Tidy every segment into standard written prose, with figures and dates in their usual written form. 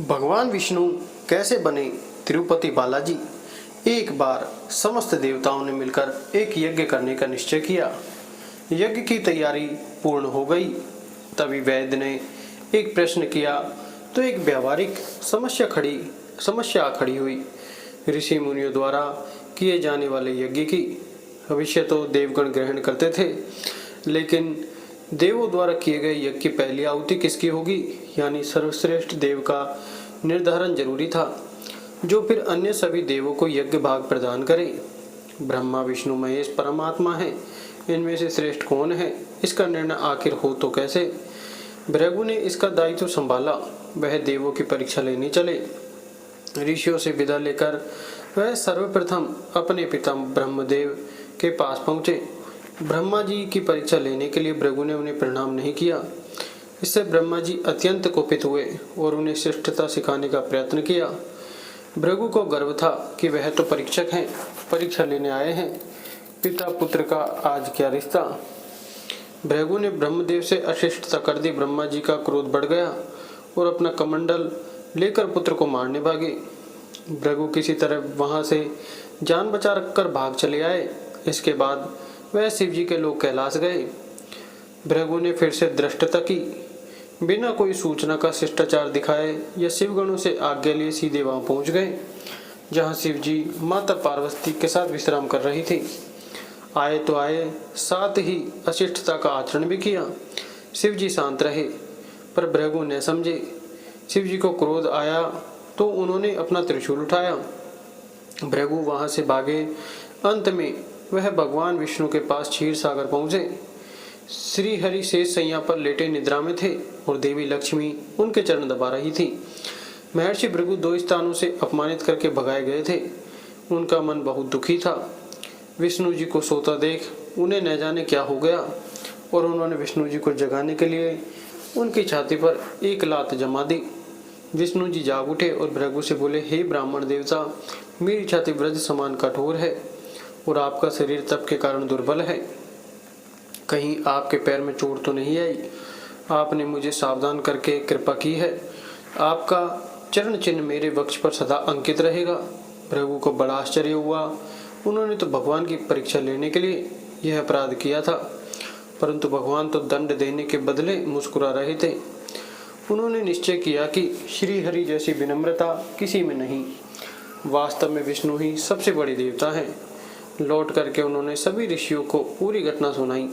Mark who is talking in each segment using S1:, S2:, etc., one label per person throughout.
S1: भगवान विष्णु कैसे बने तिरुपति बालाजी। एक बार समस्त देवताओं ने मिलकर एक यज्ञ करने का निश्चय किया। यज्ञ की तैयारी पूर्ण हो गई। तभी वैद्य ने एक प्रश्न किया तो एक व्यावहारिक समस्या खड़ी हुई। ऋषि मुनियों द्वारा किए जाने वाले यज्ञ की भविष्य तो देवगण ग्रहण करते थे, लेकिन देवों द्वारा किए गए यज्ञ की पहली आहुति किसकी होगी, यानी सर्वश्रेष्ठ देव का निर्धारण जरूरी था, जो फिर अन्य सभी देवों को यज्ञ भाग प्रदान करे। ब्रह्मा विष्णु महेश परमात्मा है, इनमें से श्रेष्ठ कौन है, इसका निर्णय आखिर हो तो कैसे। भृगु ने इसका दायित्व संभाला। वह देवों की परीक्षा लेने चले। ऋषियों से विदा लेकर वह सर्वप्रथम अपने पिता ब्रह्मदेव के पास पहुंचे। ब्रह्मा जी की परीक्षा लेने के लिए भृगु ने उन्हें प्रणाम नहीं किया। इससे ब्रह्मा जी अत्यंत कुपित हुए और उन्हें शिष्टता सिखाने का प्रयत्न किया। भृगु को गर्व था कि वह तो परीक्षक हैं, परीक्षा लेने आए हैं, पिता पुत्र का आज क्या रिश्ता। भृगु ने ब्रह्मदेव से अशिष्टता कर दी। ब्रह्मा जी का क्रोध बढ़ गया और अपना कमंडल लेकर पुत्र को मारने भागे। भृगु किसी तरह वहां से जान बचा कर भाग चले आए। इसके बाद वह शिव जी के लोग कैलाश गए। भृगु ने फिर से धृष्टता की। बिना कोई सूचना का शिष्टाचार दिखाए या शिवगणों से आज्ञा लिए सीधे वहां पहुंच गए, जहां शिव जी माता पार्वती के साथ विश्राम कर रही थी। आए तो आए, साथ ही अशिष्टता का आचरण भी किया। शिव जी शांत रहे, पर भृगु न समझे। शिव जी को क्रोध आया तो उन्होंने अपना त्रिशूल उठाया। भृगु वहां से भागे। अंत में वह भगवान विष्णु के पास क्षीर सागर पहुंचे। श्री हरि शेष सैया पर लेटे निद्रा में थे और देवी लक्ष्मी उनके चरण दबा रही थी। महर्षि भृगु 2 स्थानों से अपमानित करके भगाए गए थे। उनका मन बहुत दुखी था। विष्णु जी को सोता देख उन्हें न जाने क्या हो गया और उन्होंने विष्णु जी को जगाने के लिए उनकी छाती पर एक लात जमा दी। विष्णु जी जाग उठे और भृगु से बोले, हे ब्राह्मण देवता, मेरी छाती वज्र समान कठोर है और आपका शरीर तप के कारण दुर्बल है। कहीं आपके पैर में चोट तो नहीं आई? आपने मुझे सावधान करके कृपा की है। आपका चरण चिन्ह मेरे वक्ष पर सदा अंकित रहेगा। भृगु को बड़ा आश्चर्य हुआ। उन्होंने तो भगवान की परीक्षा लेने के लिए यह अपराध किया था, परंतु भगवान तो दंड देने के बदले मुस्कुरा रहे थे। उन्होंने निश्चय किया कि श्री हरि जैसी विनम्रता किसी में नहीं। वास्तव में विष्णु ही सबसे बड़े देवता हैं। लौट करके उन्होंने सभी ऋषियों को पूरी घटना सुनाई।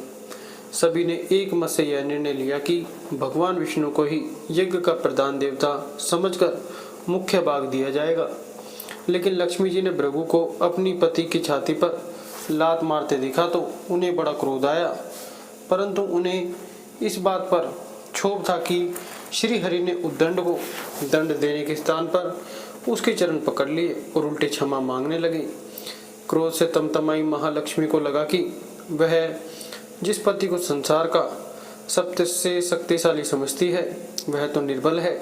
S1: सभी ने एक मत से यह निर्णय लिया कि भगवान विष्णु को ही यज्ञ का प्रधान देवता समझकर मुख्य भाग दिया जाएगा। लेकिन लक्ष्मी जी ने भृगु को अपनी पति की छाती पर लात मारते देखा तो उन्हें बड़ा क्रोध आया, परंतु उन्हें इस बात पर क्षोभ था कि श्री हरि ने उद्दंड को दंड देने के स्थान पर उसके चरण पकड़ लिए और उल्टे क्षमा मांगने लगे। क्रोध से तमतमाई महालक्ष्मी को लगा कि वह जिस पति को संसार का सबसे शक्तिशाली समझती है वह तो निर्बल है।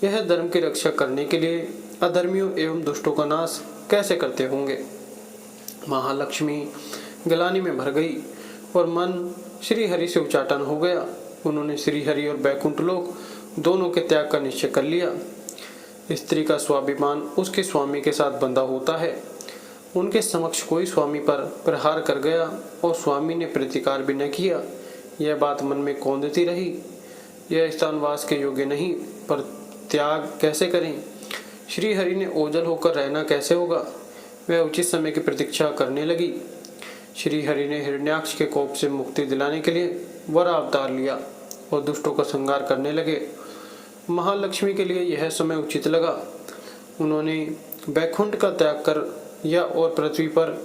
S1: यह धर्म की रक्षा करने के लिए अधर्मियों एवं दुष्टों का नाश कैसे करते होंगे। महालक्ष्मी गलानी में भर गई और मन श्री हरि से उच्चाटन हो गया। उन्होंने श्री हरि और बैकुंठ लोक दोनों के त्याग का निश्चय कर लिया। स्त्री का स्वाभिमान उसके स्वामी के साथ बंधा होता है। उनके समक्ष कोई स्वामी पर प्रहार कर गया और स्वामी ने प्रतिकार भी न किया। यह बात मन में कौंधती रही। यह स्थान वास के योग्य नहीं, पर त्याग कैसे करें। श्री हरि ने ओझल होकर रहना कैसे होगा। वह उचित समय की प्रतीक्षा करने लगी। श्री हरि ने हिरण्याक्ष के कोप से मुक्ति दिलाने के लिए वरा अवतार लिया और दुष्टों का संहार करने लगे। महालक्ष्मी के लिए यह समय उचित लगा। उन्होंने बैकुंठ का त्याग कर या और पृथ्वी पर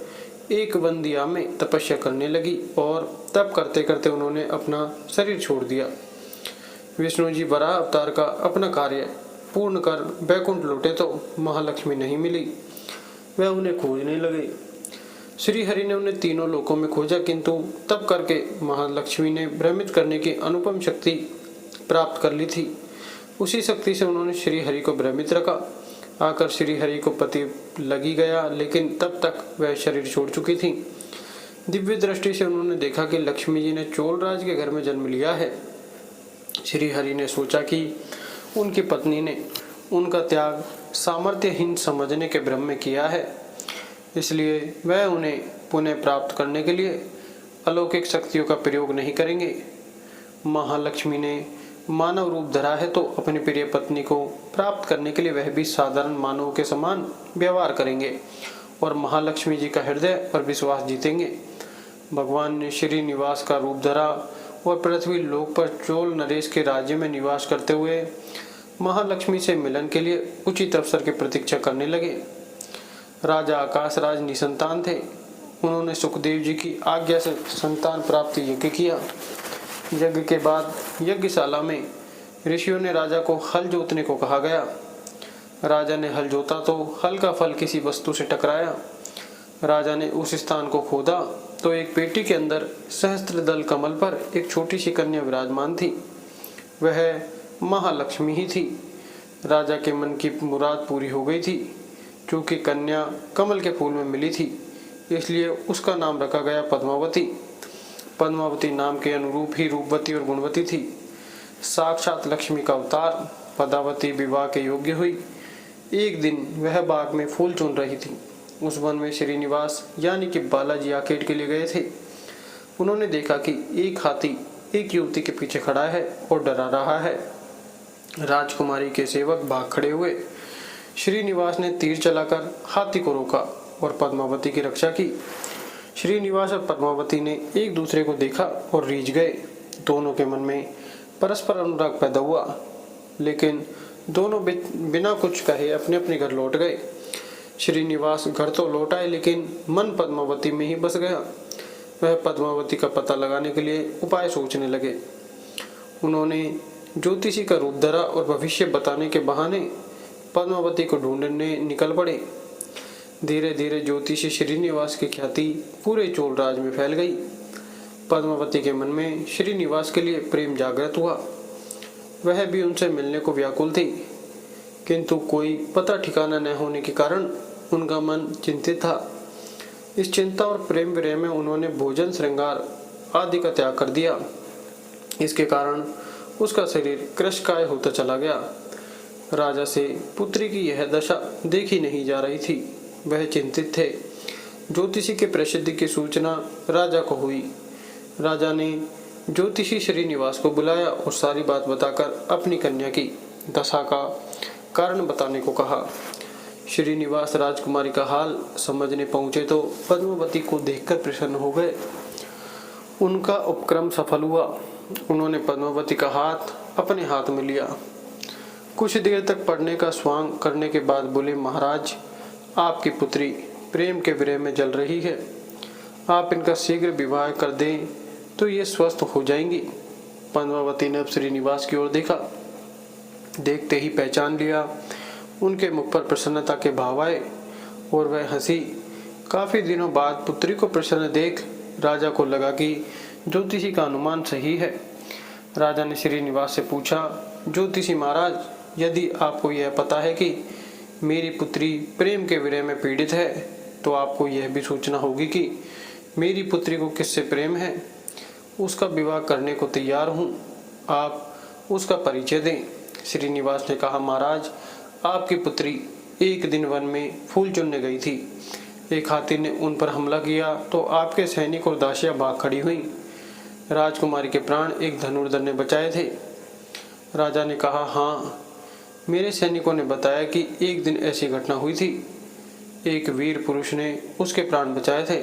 S1: एक वंदिया में तपस्या करने लगी और तप करते करते उन्होंने अपना शरीर छोड़ दिया। विष्णु जी वराह अवतार का अपना कार्य पूर्ण कर बैकुंठ लौटे तो महालक्ष्मी नहीं मिली। वह उन्हें खोजने लगे। श्री हरि ने उन्हें तीनों लोकों में खोजा, किंतु तप करके महालक्ष्मी ने भ्रमित करने की अनुपम शक्ति प्राप्त कर ली थी। उसी शक्ति से उन्होंने श्री हरि को भ्रमित रखा। आकर श्री हरि को पति लगी गया, लेकिन तब तक वह शरीर छोड़ चुकी थी। दिव्य दृष्टि से उन्होंने देखा कि लक्ष्मी जी ने चोलराज के घर में जन्म लिया है। श्री हरि ने सोचा कि उनकी पत्नी ने उनका त्याग सामर्थ्यहीन समझने के भ्रम में किया है, इसलिए वह उन्हें पुनः प्राप्त करने के लिए अलौकिक शक्तियों का प्रयोग नहीं करेंगे। महालक्ष्मी ने मानव रूप धरा है तो अपनी प्रिय पत्नी को प्राप्त करने के लिए वह भी साधारण मानवों के समान व्यवहार करेंगे और महालक्ष्मी जी का हृदय और विश्वास जीतेंगे। भगवान ने श्रीनिवास का रूप धरा और पृथ्वी लोक पर चोल नरेश के राज्य में निवास करते हुए महालक्ष्मी से मिलन के लिए उचित अवसर की प्रतीक्षा करने लगे। राजा आकाशराज निसंतान थे। उन्होंने सुखदेव जी की आज्ञा से संतान प्राप्ति यज्ञ किया। यज्ञ के बाद यज्ञशाला में ऋषियों ने राजा को हल जोतने को कहा गया। राजा ने हल जोता तो हल का फल किसी वस्तु से टकराया। राजा ने उस स्थान को खोदा तो एक पेटी के अंदर सहस्त्रदल कमल पर एक छोटी सी कन्या विराजमान थी। वह महालक्ष्मी ही थी। राजा के मन की मुराद पूरी हो गई थी। क्योंकि कन्या कमल के फूल में मिली थी, इसलिए उसका नाम रखा गया पद्मावती। पद्मावती नाम के अनुरूप ही रूपवती और गुणवती थी। साक्षात लक्ष्मी का अवतार पद्मावती विवाह के योग्य हुई। एक दिन वह बाग में फूल चुन रही थी। उस वन में श्रीनिवास यानी कि बालाजी आकेट के लिए गए थे। उन्होंने देखा कि एक हाथी एक युवती के पीछे खड़ा है और डरा रहा है। राजकुमारी के सेवक भाग खड़े हुए। श्रीनिवास ने तीर चलाकर हाथी को रोका और पद्मावती की रक्षा की। श्रीनिवास और पद्मावती ने एक दूसरे को देखा और रीझ गए। दोनों के मन में परस्पर अनुराग पैदा हुआ, लेकिन दोनों बिना कुछ कहे अपने अपने घर लौट गए। श्रीनिवास घर तो लौट आए, लेकिन मन पद्मावती में ही बस गया। वह पद्मावती का पता लगाने के लिए उपाय सोचने लगे। उन्होंने ज्योतिषी का रूप धरा और भविष्य बताने के बहाने पद्मावती को ढूंढने निकल पड़े। धीरे धीरे ज्योतिषी श्रीनिवास की ख्याति पूरे चोल राज में फैल गई। पद्मावती के मन में श्रीनिवास के लिए प्रेम जागृत हुआ। वह भी उनसे मिलने को व्याकुल थी, किंतु कोई पता ठिकाना न होने के कारण उनका मन चिंतित था। इस चिंता और प्रेम विरह में उन्होंने भोजन, श्रृंगार आदि का त्याग कर दिया। इसके कारण उसका शरीर कृशकाय होता चला गया। राजा से पुत्री की यह दशा देखी नहीं जा रही थी। वह चिंतित थे। ज्योतिषी के प्रसिद्धि की सूचना राजा को हुई। राजा ने ज्योतिषी श्रीनिवास को बुलाया और सारी बात बताकर अपनी कन्या की दशा का कारण बताने को कहा। श्रीनिवास राजकुमारी का हाल समझने पहुंचे तो पद्मावती को देखकर प्रसन्न हो गए। उनका उपक्रम सफल हुआ। उन्होंने पद्मावती का हाथ अपने हाथ में लिया। कुछ देर तक पढ़ने का स्वांग करने के बाद बोले, महाराज, आपकी पुत्री प्रेम के विरह में जल रही है। आप इनका शीघ्र विवाह कर दें तो ये स्वस्थ हो जाएंगी। पद्मावती ने अब श्रीनिवास की ओर देखा। देखते ही पहचान लिया। उनके मुख पर प्रसन्नता के भाव आए और वह हंसी। काफी दिनों बाद पुत्री को प्रसन्न देख राजा को लगा कि ज्योतिषी का अनुमान सही है। राजा ने श्रीनिवास से पूछा, ज्योतिषी महाराज, यदि आपको यह पता है कि मेरी पुत्री प्रेम के विरह में पीड़ित है, तो आपको यह भी सोचना होगी कि मेरी पुत्री को किससे प्रेम है। उसका विवाह करने को तैयार हूँ, आप उसका परिचय दें। श्रीनिवास ने कहा, महाराज, आपकी पुत्री एक दिन वन में फूल चुनने गई थी। एक हाथी ने उन पर हमला किया तो आपके सैनिक और दासियां भाग खड़ी हुई। राजकुमारी के प्राण एक धनुर्धर ने बचाए थे। राजा ने कहा, हाँ, मेरे सैनिकों ने बताया कि एक दिन ऐसी घटना हुई थी। एक वीर पुरुष ने उसके प्राण बचाए थे,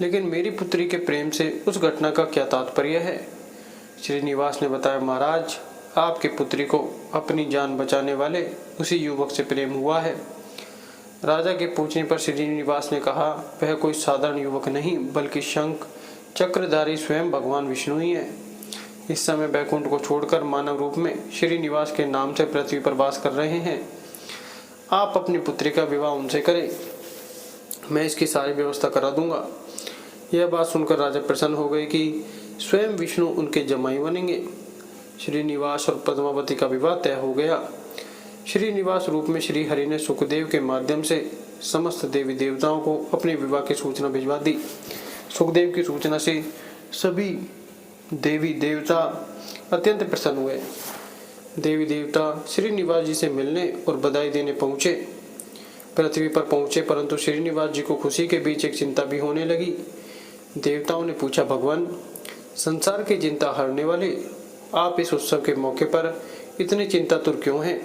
S1: लेकिन मेरी पुत्री के प्रेम से उस घटना का क्या तात्पर्य है। श्रीनिवास ने बताया, महाराज, आपकी पुत्री को अपनी जान बचाने वाले उसी युवक से प्रेम हुआ है। राजा के पूछने पर श्रीनिवास ने कहा, वह कोई साधारण युवक नहीं, बल्कि शंख चक्रधारी स्वयं भगवान विष्णु ही है। इस समय बैकुंठ को छोड़कर मानव रूप में श्रीनिवास के नाम से पृथ्वी पर वास कर रहे हैं। आप अपनी पुत्री का विवाह उनसे करें, मैं इसकी सारी व्यवस्था करा दूंगा। यह बात सुनकर राजा प्रसन्न हो गए कि स्वयं विष्णु उनके जमाई बनेंगे। श्रीनिवास और पद्मावती का विवाह तय हो गया। श्रीनिवास रूप में श्री हरि ने सुखदेव के माध्यम से समस्त देवी देवताओं को अपने विवाह की सूचना भिजवा दी। सुखदेव की सूचना से सभी देवी देवता अत्यंत प्रसन्न हुए। देवी देवता श्रीनिवास जी से मिलने और बधाई देने पहुंचे। पृथ्वी पर पहुंचे, परंतु श्रीनिवास जी को खुशी के बीच एक चिंता भी होने लगी। देवताओं ने पूछा, भगवान, संसार की चिंता हरने वाले आप इस उत्सव के मौके पर इतनी चिंतातुर क्यों हैं?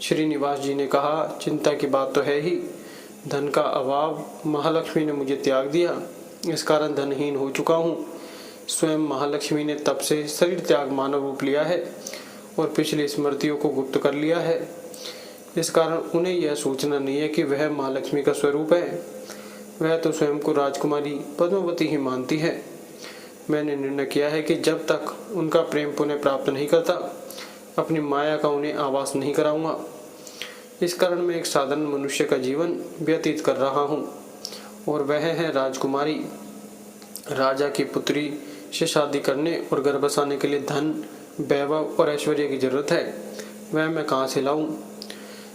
S1: श्रीनिवास जी ने कहा, चिंता की बात तो है ही। धन का अभाव, महालक्ष्मी ने मुझे त्याग दिया, इस कारण धनहीन हो चुका हूँ। स्वयं महालक्ष्मी ने तब से शरीर त्याग मानव रूप लिया है और पिछली स्मृतियों को गुप्त कर लिया है। इस कारण उन्हें यह सोचना नहीं है कि वह महालक्ष्मी का स्वरूप है। वह तो स्वयं को राजकुमारी पद्मावती ही मानती है। मैंने निर्णय किया है कि जब तक उनका प्रेम पुनः प्राप्त नहीं करता, अपनी माया का उन्हें आभास नहीं कराऊंगा। इस कारण मैं एक साधारण मनुष्य का जीवन व्यतीत कर रहा हूँ और वह है राजकुमारी। राजा की पुत्री से शादी करने और गर्भ बसाने के लिए धन, वैभव और ऐश्वर्य की जरूरत है। वह मैं कहाँ से लाऊं?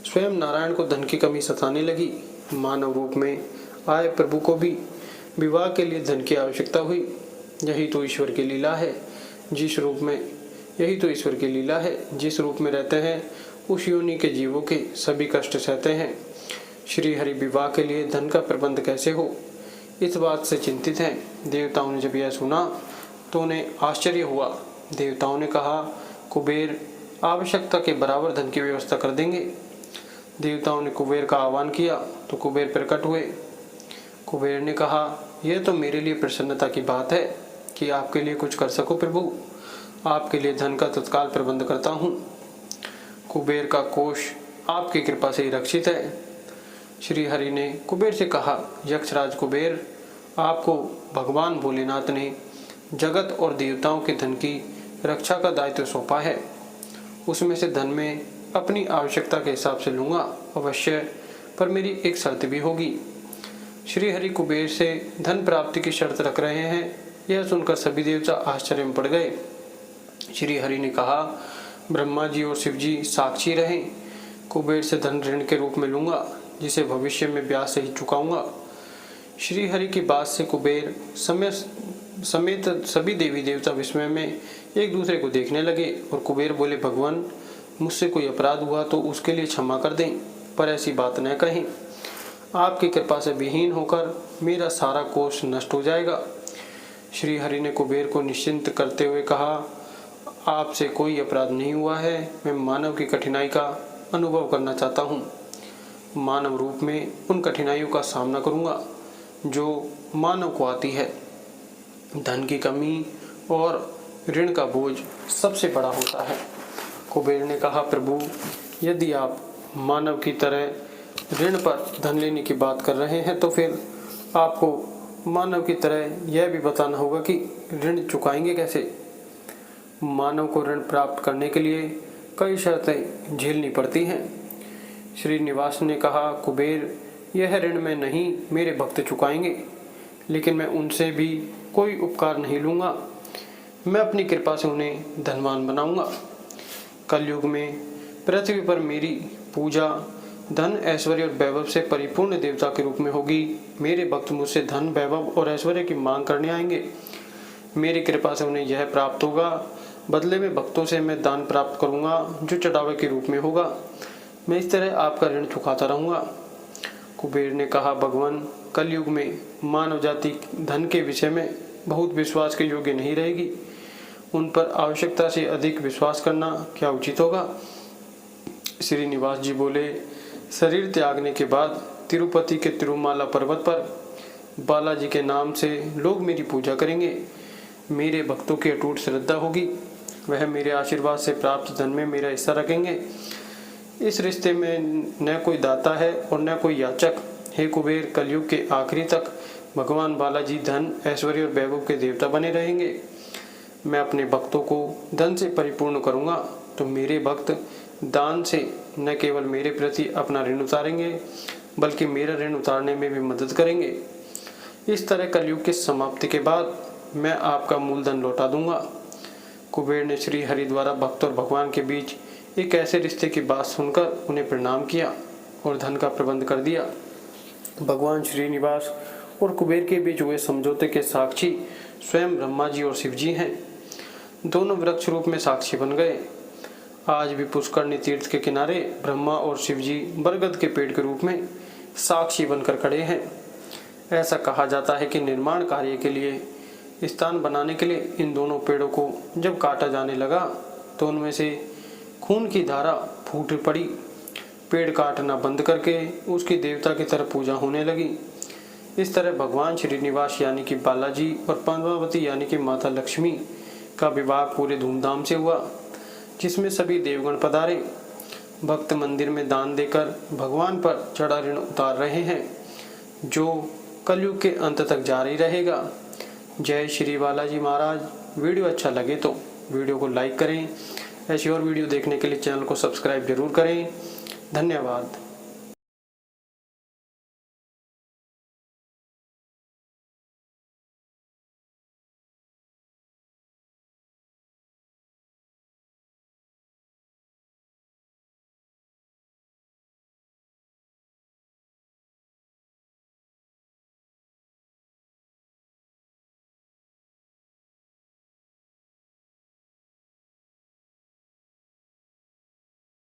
S1: स्वयं नारायण को धन की कमी सताने लगी। मानव रूप में आए प्रभु को भी विवाह के लिए धन की आवश्यकता हुई। यही तो ईश्वर की लीला है। जिस रूप में रहते हैं, उस योनि के जीवों के सभी कष्ट सहते हैं। श्री हरि विवाह के लिए धन का प्रबंध कैसे हो, इस बात से चिंतित हैं। देवताओं ने जब यह सुना तो उन्हें आश्चर्य हुआ। देवताओं ने कहा, कुबेर आवश्यकता के बराबर धन की व्यवस्था कर देंगे। देवताओं ने कुबेर का आह्वान किया तो कुबेर प्रकट हुए। कुबेर ने कहा, यह तो मेरे लिए प्रसन्नता की बात है कि आपके लिए कुछ कर सकूं प्रभु। आपके लिए धन का तत्काल प्रबंध करता हूँ। कुबेर का कोष आपकी कृपा से ही रक्षित है। श्री हरि ने कुबेर से कहा, यक्षराज कुबेर, आपको भगवान भोलेनाथ ने जगत और देवताओं के धन की रक्षा का दायित्व सौंपा है। उसमें से धन में अपनी आवश्यकता के हिसाब से लूंगा अवश्य, पर मेरी एक शर्त भी होगी। श्री हरि कुबेर से धन प्राप्ति की शर्त रख रहे हैं। यह सुनकर सभी देवता आश्चर्य में पड़ गए। श्री हरि ने कहा, ब्रह्मा जी और शिव जी साक्षी रहें। कुबेर से धन ऋण के रूप में लूंगा, जिसे भविष्य में ब्याज से ही चुकाऊंगा। श्री हरि की बात से कुबेर समेत सभी देवी देवता विस्मय में एक दूसरे को देखने लगे और कुबेर बोले, भगवान, मुझसे कोई अपराध हुआ तो उसके लिए क्षमा कर दें, पर ऐसी बात न कहें। आपकी कृपा से विहीन होकर मेरा सारा कोष नष्ट हो जाएगा। श्री हरि ने कुबेर को निश्चिंत करते हुए कहा, आपसे कोई अपराध नहीं हुआ है। मैं मानव की कठिनाई का अनुभव करना चाहता हूँ। मानव रूप में उन कठिनाइयों का सामना करूँगा जो मानव को आती है। धन की कमी और ऋण का बोझ सबसे बड़ा होता है। कुबेर ने कहा, प्रभु, यदि आप मानव की तरह ऋण पर धन लेने की बात कर रहे हैं तो फिर आपको मानव की तरह यह भी बताना होगा कि ऋण चुकाएंगे कैसे। मानव को ऋण प्राप्त करने के लिए कई शर्तें झेलनी पड़ती हैं। श्रीनिवास ने कहा, कुबेर, यह ऋण मैं नहीं, मेरे भक्त चुकाएंगे, लेकिन मैं उनसे भी कोई उपकार नहीं लूँगा। मैं अपनी कृपा से उन्हें धनवान बनाऊंगा। कलयुग में पृथ्वी पर मेरी पूजा धन, ऐश्वर्य और वैभव से परिपूर्ण देवता के रूप में होगी। मेरे भक्त मुझसे धन, वैभव और ऐश्वर्य की मांग करने आएंगे। मेरी कृपा से उन्हें यह प्राप्त होगा। बदले में भक्तों से मैं दान प्राप्त करूंगा जो चढ़ावे के रूप में होगा। मैं इस तरह आपका ऋण चुकाता रहूंगा। कुबेर ने कहा, भगवान, कलयुग में मानव जाति धन के विषय में बहुत विश्वास के योग्य नहीं रहेगी। उन पर आवश्यकता से अधिक विश्वास करना क्या उचित होगा? श्रीनिवास जी बोले, शरीर त्यागने के बाद तिरुपति के तिरुमाला पर्वत पर बालाजी के नाम से लोग मेरी पूजा करेंगे। मेरे भक्तों की अटूट श्रद्धा होगी। वह मेरे आशीर्वाद से प्राप्त धन में मेरा हिस्सा रखेंगे। इस रिश्ते में न कोई दाता है और न कोई याचक। हे कुबेर, कलयुग के आखिरी तक भगवान बालाजी धन, ऐश्वर्य और वैभव के देवता बने रहेंगे। मैं अपने भक्तों को धन से परिपूर्ण करूंगा तो मेरे भक्त दान से न केवल मेरे प्रति अपना ऋण उतारेंगे, बल्कि मेरा ऋण उतारने में भी मदद करेंगे। इस तरह कलयुग की समाप्ति के बाद मैं आपका मूलधन लौटा दूंगा। कुबेर ने श्री हरि द्वारा भक्त और भगवान के बीच एक ऐसे रिश्ते की बात सुनकर उन्हें प्रणाम किया और धन का प्रबंध कर दिया। भगवान श्रीनिवास और कुबेर के बीच हुए समझौते के साक्षी स्वयं ब्रह्मा जी और शिव जी हैं। दोनों वृक्ष रूप में साक्षी बन गए। आज भी पुष्करणी तीर्थ के किनारे ब्रह्मा और शिवजी बरगद के पेड़ के रूप में साक्षी बनकर खड़े हैं। ऐसा कहा जाता है कि निर्माण कार्य के लिए स्थान बनाने के लिए इन दोनों पेड़ों को जब काटा जाने लगा तो उनमें से खून की धारा फूट पड़ी। पेड़ काटना बंद करके उसकी देवता की तरफ पूजा होने लगी। इस तरह भगवान श्रीनिवास यानी कि बालाजी और पद्मावती यानी कि माता लक्ष्मी का विवाह पूरे धूमधाम से हुआ, जिसमें सभी देवगण पधारे। भक्त मंदिर में दान देकर भगवान पर चढ़ा ऋण उतार रहे हैं, जो कलयुग के अंत तक जारी रहेगा। जय श्री बालाजी महाराज। वीडियो अच्छा लगे तो वीडियो को लाइक करें। ऐसी और वीडियो देखने के लिए चैनल को सब्सक्राइब जरूर करें। धन्यवाद।